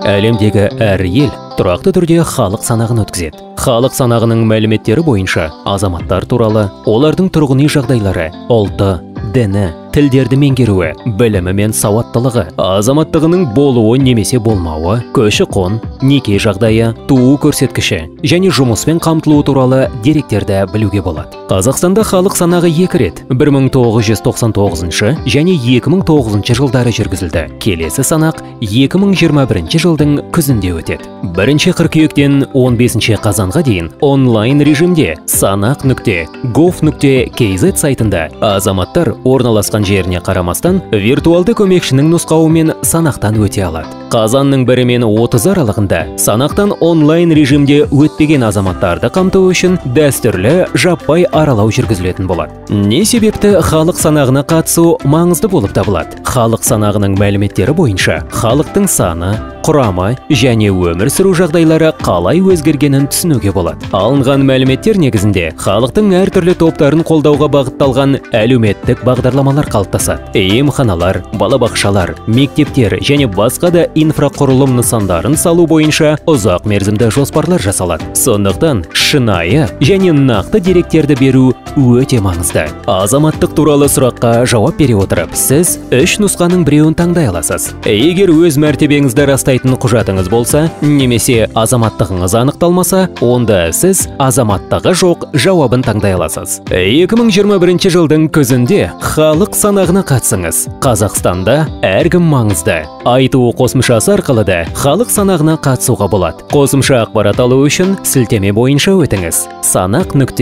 Әлемдегі әр ел тұрақты түрде халық санағын өткізеді. Халық санағының мәліметтері бойынша азаматтар туралы, олардың тұрғын үй жағдайлары, ұлты, діні, тілдерді меңгеруі, білімі мен сауаттылығы, азаматтығының болуы немесе болмауы, көші-қон, неке жағдайы, туу көрсеткіші және жұмыспен қамтылуы туралы деректерді білуге болады. Қазақстанда халық санағы 2 рет, 1999 және 2009 жылдары жүргізілді. Келесі санақ 2021 жылдың күзінде өтеді. 1 қыркүйектен 15 қазанға дейін онлайн режимде санақ.gov.kz сайтында азаматтар орналасқан жеріне қарамастан виртуалды көмекшінің нұсқауымен санақтан өте алады. Қазанның 1 мен 30 аралығында санақтан онлайн режимде өтпеген азаматтарды қамту үшін дәстүрлі жаппай аралау жүргізілетін болады. Не себепті халық санағына қатысу маңызды болып табылады? Халық санағының мәліметтері бойынша халықтың саны, құрамы және өмір сүру жағдайлары қалай өзгергенін түсінуге болады. Алынған мәліметтер негізінде халықтың әртүрлі топтарын қолдауға бағытталған әлеуметтік бағдарламалар қалыптасады. Емханалар, балабақшалар, мектептер және басқа да инфрақұрылым нысандарын салу бойынша ұзақ мерзімді жоспарлар жасалады. Сондықтан шынайы және нақты деректерді беру өте маңызды. Азаматтық туралы сұраққа жауап бере отырып, сіз 3 нұсқаның біреуін таңдай аласыз. Егер өз мәртебеңізді растайтын құжатыңыз болса, немесе азаматтығыңыз анықталмаса, онда сіз азаматтығы жоқ жауабын таңдай аласыз. 2021 жылдың күзінде халық санағына қатысыңыз. Қазақстанда әркім маңызды. Айту қосымшасы арқылы да халық санағына қатысуға болады. Қосымша ақпарат алу үшін сілтеме бойынша өтіңіз. sanaq.gov.kz